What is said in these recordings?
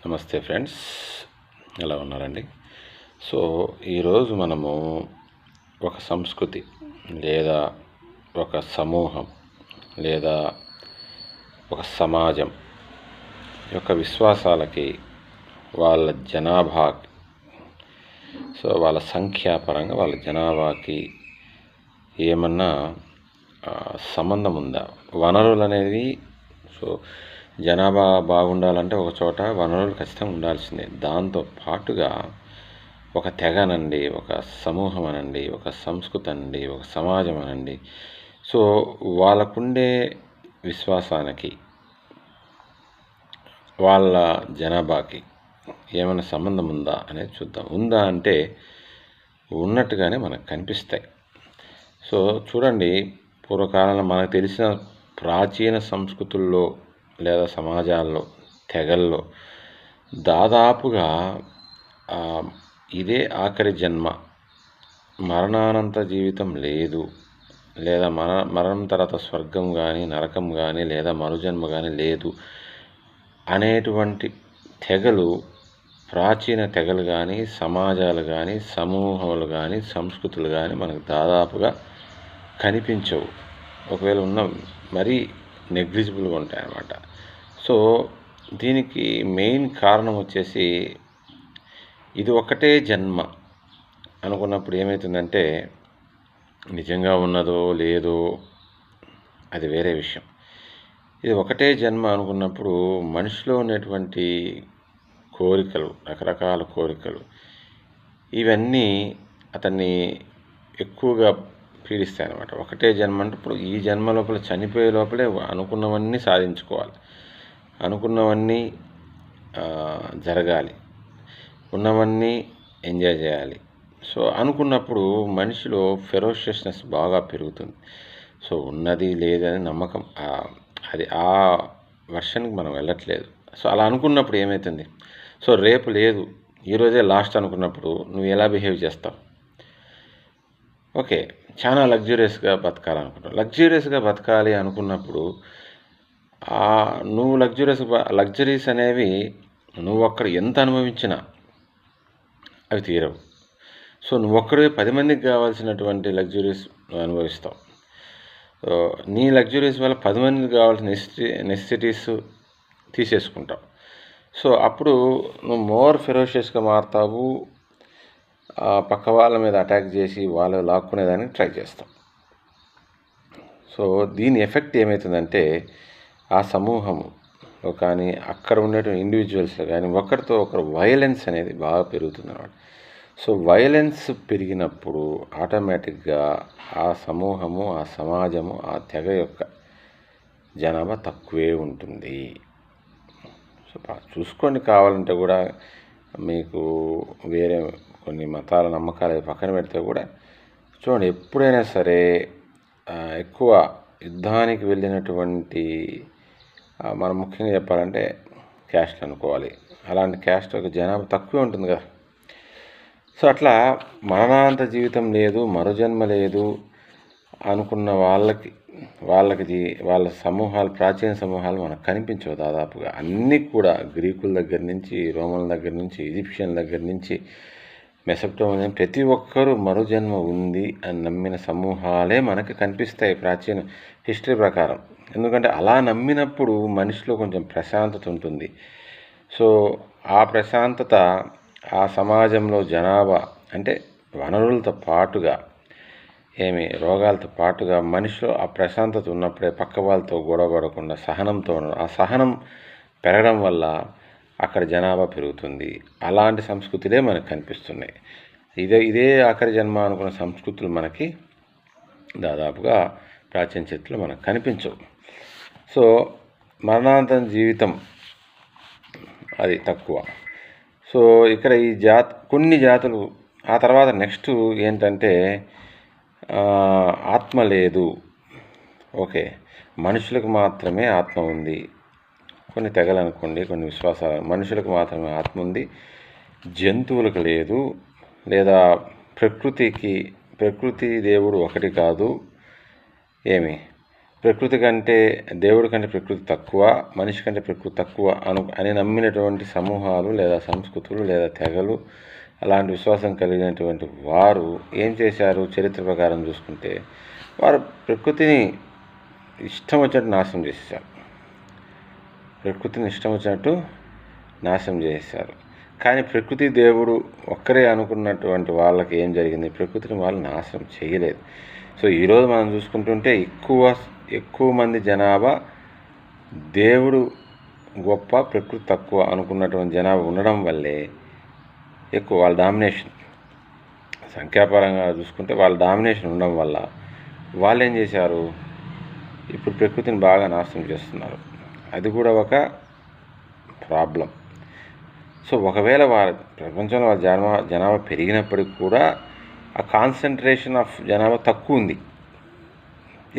నమస్తే ఫ్రెండ్స్, ఎలా ఉన్నారండి? సో ఈరోజు మనము ఒక సంస్కృతి లేదా ఒక సమూహం లేదా ఒక సమాజం యొక్క విశ్వాసాలకి, వాళ్ళ జనాభాకి, వాళ్ళ సంఖ్యాపరంగా వాళ్ళ జనాభాకి ఏమన్నా సంబంధం ఉందా? వనరులు అనేవి జనాభా బాగుండాలంటే ఒక చోట వనరులు ఖచ్చితంగా ఉండాల్సిందే. దాంతో పాటుగా ఒక తెగ అనండి, ఒక సమూహం అనండి, ఒక సంస్కృతి అనండి, ఒక సమాజం అనండి, వాళ్ళకుండే విశ్వాసానికి వాళ్ళ జనాభాకి ఏమైనా సంబంధం ఉందా అనేది చూద్దాం. ఉందా అంటే ఉన్నట్టుగానే మనకు కనిపిస్తాయి. చూడండి, పూర్వకాలంలో మనకు తెలిసిన ప్రాచీన సంస్కృతుల్లో లేదా సమాజాల్లో, తెగల్లో దాదాపుగా ఇదే ఆఖరి జన్మ, మరణానంత జీవితం లేదు, లేదా మరణం తర్వాత స్వర్గం కానీ, నరకం కానీ, లేదా మరుజన్మ కానీ లేదు అనేటువంటి తెగలు, ప్రాచీన తెగలు కానీ, సమాజాలు కానీ, సమూహాలు కానీ, సంస్కృతులు కానీ మనకు దాదాపుగా కనిపించవు. ఒకవేళ ఉన్న మరీ నెగ్లిజిబుల్గా ఉంటాయి అన్నమాట. దీనికి మెయిన్ కారణం వచ్చేసి, ఇది ఒకటే జన్మ అనుకున్నప్పుడు ఏమవుతుందంటే, నిజంగా ఉన్నదో లేదో అది వేరే విషయం. ఇది ఒకటే జన్మ అనుకున్నప్పుడు మనిషిలో ఉన్నటువంటి కోరికలు, రకరకాల కోరికలు, ఇవన్నీ అతన్ని ఎక్కువగా పీడిస్తాయి అన్నమాట. ఒకటే జన్మ అంటే ఇప్పుడు ఈ జన్మ లోపల, చనిపోయే లోపలే అనుకున్నవన్నీ సాధించుకోవాలి, అనుకున్నవన్నీ జరగాలి, ఉన్నవన్నీ ఎంజాయ్ చేయాలి. అనుకున్నప్పుడు మనిషిలో ఫెరోషియస్నెస్ బాగా పెరుగుతుంది. ఉన్నది లేదని నమ్మకం, అది ఆ వర్షన్కి మనం వెళ్ళట్లేదు. అలా అనుకున్నప్పుడు ఏమవుతుంది, రేపు లేదు, ఈరోజే లాస్ట్ అనుకున్నప్పుడు నువ్వు ఎలా బిహేవ్ చేస్తావు? ఓకే, చాలా లగ్జరియస్గా బతకాలనుకుంటావు. లగ్జరియస్గా బతకాలి అనుకున్నప్పుడు నువ్వు లగ్జరీస్ అనేవి నువ్వు అక్కడ ఎంత అనుభవించినా అవి తీరవు. నువ్వు ఒక్కడే 10 మందికి కావాల్సినటువంటి లగ్జరీస్ నువ్వు అనుభవిస్తావు. నీ లగ్జరీస్ వల్ల 10 మందికి కావాల్సిన నెసెసిటీస్ తీసేసుకుంటావు. అప్పుడు నువ్వు మోర్ ఫెరోషియస్గా మారుతావు, పక్క వాళ్ళ మీద అటాక్ చేసి వాళ్ళు లాక్కునేదానికి ట్రై చేస్తాం. దీని ఎఫెక్ట్ ఏమవుతుందంటే, ఆ సమూహంలో కానీ, అక్కడ ఉండేటువంటి ఇండివిజువల్స్లో కానీ ఒకరితో ఒకరు వైలెన్స్ అనేది బాగా పెరుగుతుంది అన్నమాట. వైలెన్స్ పెరిగినప్పుడు ఆటోమేటిక్గా ఆ సమూహము, ఆ సమాజము, ఆ తెగ యొక్క జనాభా తక్కువే ఉంటుంది. చూసుకోండి, కావాలంటే కూడా మీకు వేరే కొన్ని మతాల నమ్మకాలు పక్కన పెడితే కూడా చూడండి, ఎప్పుడైనా సరే ఎక్కువ యుద్ధానికి వెళ్ళినటువంటి, మనం ముఖ్యంగా చెప్పాలంటే క్యాస్ట్ అనుకోవాలి, అలాంటి క్యాస్ట్ ఒక జనాభా తక్కువే ఉంటుంది కదా. అట్లా మరణాంత జీవితం లేదు, మరుజన్మ లేదు అనుకున్న వాళ్ళ సమూహాలు, ప్రాచీన సమూహాలు మనకు కనిపించవు దాదాపుగా. అన్నీ కూడా గ్రీకుల దగ్గర నుంచి, రోమన్ల దగ్గర నుంచి, ఈజిప్షియన్ల దగ్గర నుంచి, మెసొపొటేమియా, ప్రతి ఒక్కరూ మరుజన్మ ఉంది అని నమ్మిన సమూహాలే మనకు కనిపిస్తాయి ప్రాచీన హిస్టరీ ప్రకారం. ఎందుకంటే అలా నమ్మినప్పుడు మనిషిలో కొంచెం ప్రశాంతత ఉంటుంది. ఆ ప్రశాంతత ఆ సమాజంలో జనాభా అంటే వనరులతో పాటుగా, రోగాలతో పాటుగా మనిషిలో ఆ ప్రశాంతత ఉన్నప్పుడే పక్క వాళ్ళతో గొడవ పడకుండా సహనంతో, ఆ సహనం పెరగడం వల్ల అక్కడ జనాభా పెరుగుతుంది. అలాంటి సంస్కృతులే మనకు కనిపిస్తున్నాయి. ఇదే ఆఖరి జన్మ అనుకున్న సంస్కృతులు మనకి దాదాపుగా ప్రాచీన చరిత్రలో మనకు కనిపించవు. మరణాంతర జీవితం అది తక్కువ. ఇక్కడ ఈ కొన్ని జాతులు, ఆ తర్వాత నెక్స్ట్ ఏంటంటే ఆత్మ లేదు. ఓకే, మనుషులకు మాత్రమే ఆత్మ ఉంది. కొన్ని తెగలు అనుకోండి, కొన్ని విశ్వాసాలు, మనుషులకు మాత్రమే ఆత్మ ఉంది, జంతువులకు లేదు, లేదా ప్రకృతి దేవుడు ఒకటి కాదు, ప్రకృతి కంటే దేవుడి కంటే ప్రకృతి తక్కువ, మనిషి కంటే ప్రకృతి తక్కువ అని నమ్మినటువంటి సమూహాలు లేదా సంస్కృతులు లేదా తెగలు, అలాంటి విశ్వాసం కలిగినటువంటి వారు ఏం చేశారు? చరిత్ర ప్రకారం చూసుకుంటే వారు ప్రకృతిని ఇష్టం వచ్చినట్టు నాశనం చేసేసారు. ప్రకృతిని ఇష్టం వచ్చినట్టు నాశనం చేసేసారు. కానీ ప్రకృతి దేవుడు ఒక్కరే అనుకున్నటువంటి వాళ్ళకి ఏం జరిగింది? ప్రకృతిని వాళ్ళు నాశనం చేయలేదు. సో ఈరోజు మనం చూసుకుంటుంటే ఎక్కువ మంది జనాభా దేవుడు గొప్ప, ప్రకృతి తక్కువ అనుకున్నటువంటి జనాభా ఉండడం వల్లే ఎక్కువ వాళ్ళ డామినేషన్, సంఖ్యాపరంగా చూసుకుంటే వాళ్ళ డామినేషన్ ఉండడం వల్ల వాళ్ళు ఏం చేశారు? ఇప్పుడు ప్రకృతిని బాగా నాశనం చేస్తున్నారు. అది కూడా ఒక ప్రాబ్లం. సో ఒకవేళ ప్రపంచంలో వాళ్ళ జనాభా పెరిగినప్పటికి కూడా ఆ కాన్సన్ట్రేషన్ ఆఫ్ జనాభా తక్కువ ఉంది.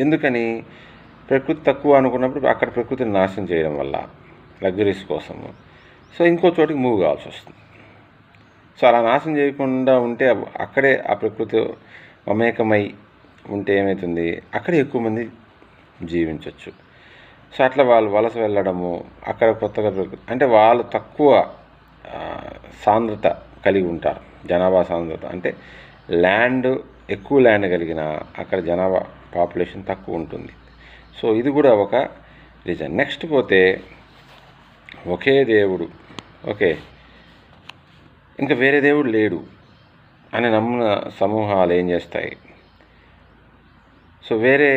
ఎందుకని? ప్రకృతి తక్కువ అనుకున్నప్పుడు అక్కడ ప్రకృతిని నాశనం చేయడం వల్ల లగ్జరీస్ కోసము సో ఇంకో చోటికి మూవ్ కావాల్సి వస్తుంది. సో అలా నాశనం చేయకుండా ఉంటే అక్కడే ఆ ప్రకృతి మమేకమై ఉంటే ఏమవుతుంది? అక్కడే ఎక్కువ మంది జీవించవచ్చు. సో అట్లా వాళ్ళు వలస వెళ్ళడము, అక్కడ కొత్తగా అంటే వాళ్ళు తక్కువ సాంద్రత కలిగి ఉంటారు. జనాభా సాంద్రత అంటే ఎక్కువ ల్యాండ్ కలిగిన అక్కడ జనాభా పాపులేషన్ తక్కువ ఉంటుంది. సో ఇది కూడా ఒక రీజన్. నెక్స్ట్ పోతే ఒకే దేవుడు, ఓకే, ఇంకా వేరే దేవుడు లేడు అని నమ్మిన సమూహాలు ఏం చేస్తాయి? సో వేరే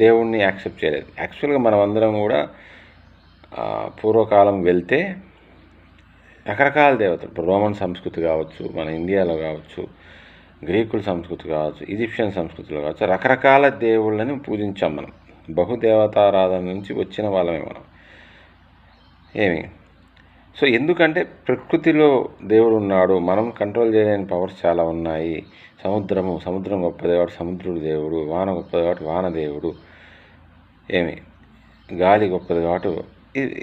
దేవుణ్ణి యాక్సెప్ట్ చేయలేదు. యాక్చువల్గా మనం అందరం కూడా పూర్వకాలం వెళ్తే రకరకాల దేవతలు, ఇప్పుడు రోమన్ సంస్కృతి కావచ్చు, మన ఇండియాలో కావచ్చు, గ్రీకుల సంస్కృతి కావచ్చు, ఈజిప్షియన్ సంస్కృతిలో కావచ్చు, రకరకాల దేవుళ్ళని పూజించాం మనం. బహుదేవతారాధన నుంచి వచ్చిన వాళ్ళమే మనం. సో ఎందుకంటే ప్రకృతిలో దేవుడు ఉన్నాడు, మనం కంట్రోల్ చేయలేని పవర్స్ చాలా ఉన్నాయి. సముద్రం గొప్పది కాబట్టి సముద్రుడు దేవుడు, వాన గొప్పది కాబట్టి వాన దేవుడు, గాలి గొప్పది కాబట్టి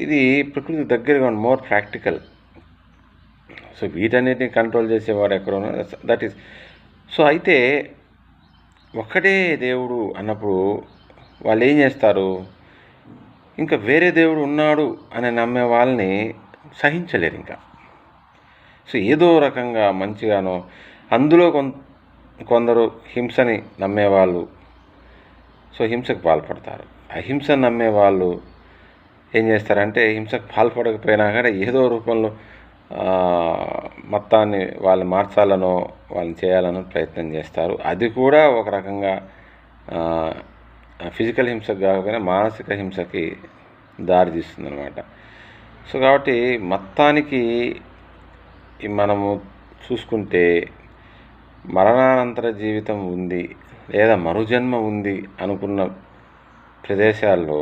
ఇది ప్రకృతి దగ్గరగా మోర్ ప్రాక్టికల్. సో వీటన్నిటిని కంట్రోల్ చేసేవాడు ఎక్కడ ఉన్నాడు, దట్ ఈస్. సో అయితే ఒక్కటే దేవుడు అన్నప్పుడు వాళ్ళు ఏం చేస్తారు? ఇంకా వేరే దేవుడు ఉన్నాడు అని నమ్మే వాళ్ళని సహించలేరు ఇంకా. సో ఏదో రకంగా మంచిగానో అందులో కొందరు హింసని నమ్మేవాళ్ళు సో హింసకు పాల్పడతారు. అహింసను నమ్మేవాళ్ళు ఏం చేస్తారంటే హింసకు పాల్పడకపోయినా కానీ ఏదో రూపంలో మొత్తాన్ని వాళ్ళు మార్చాలనో వాళ్ళని చేయాలనో ప్రయత్నం చేస్తారు. అది కూడా ఒక రకంగా ఫిజికల్ హింసకు కాకపోయినా మానసిక హింసకి దారి తీస్తుందన్నమాట. సో కాబట్టి మొత్తానికి మనము చూసుకుంటే మరణానంతర జీవితం ఉంది లేదా మరుజన్మ ఉంది అనుకున్న ప్రదేశాల్లో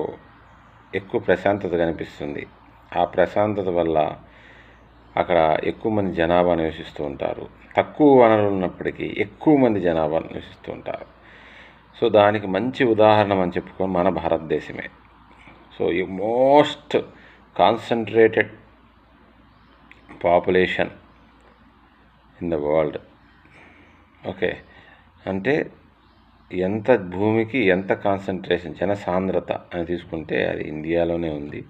ఎక్కువ ప్రశాంతత కనిపిస్తుంది. ఆ ప్రశాంతత వల్ల అక్కడ ఎక్కువ మంది జనాభా నివసిస్తూ ఉంటారు. తక్కువ వనరులు ఉన్నప్పటికీ ఎక్కువ మంది జనాభా నివసిస్తూ ఉంటారు. సో దానికి మంచి ఉదాహరణ అని చెప్పుకో మన భారతదేశమే. సో ఈ most concentrated population in the world. Okay, అంటే ఎంత భూమికి ఎంత కాన్సన్ట్రేషన్ జనసాంద్రత అని తీసుకుంటే అది ఇండియాలోనే ఉంది.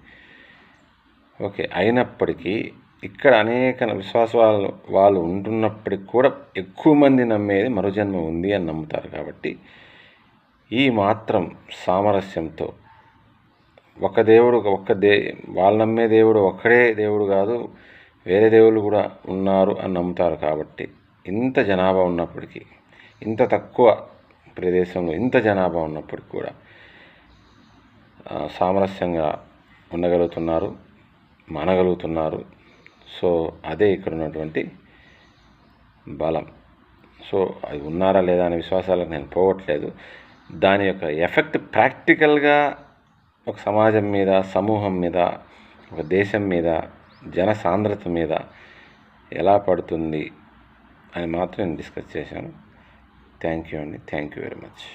ఓకే, అయినప్పటికీ ఇక్కడ అనేక విశ్వాసాలు వాళ్ళు ఉంటున్నప్పటికి కూడా ఎక్కువ మంది నమ్మేది మరుజన్మ ఉంది అని నమ్ముతారు. కాబట్టి ఈ మాత్రం సామరస్యంతో ఒక దేవుడు వాళ్ళు నమ్మే దేవుడు ఒక్కడే దేవుడు కాదు, వేరే దేవుళ్ళు కూడా ఉన్నారు అని నమ్ముతారు. కాబట్టి ఇంత జనాభా ఉన్నప్పటికీ, ఇంత తక్కువ ప్రదేశంలో ఇంత జనాభా ఉన్నప్పటికీ కూడా సామరస్యంగా ఉండగలుగుతున్నారు, మనగలుగుతున్నారు. సో అదే ఇక్కడ ఉన్నటువంటి బలం. సో అది ఉన్నారా లేదా అనే విశ్వాసాలకు నేను పోవట్లేదు. దాని యొక్క ఎఫెక్ట్ ప్రాక్టికల్గా ఒక సమాజం మీద, సమూహం మీద, ఒక దేశం మీద, జనసాంద్రత మీద ఎలా పడుతుంది అని మాత్రం నేను డిస్కస్ చేశాను. థ్యాంక్ యూ అండి. Thank you very much.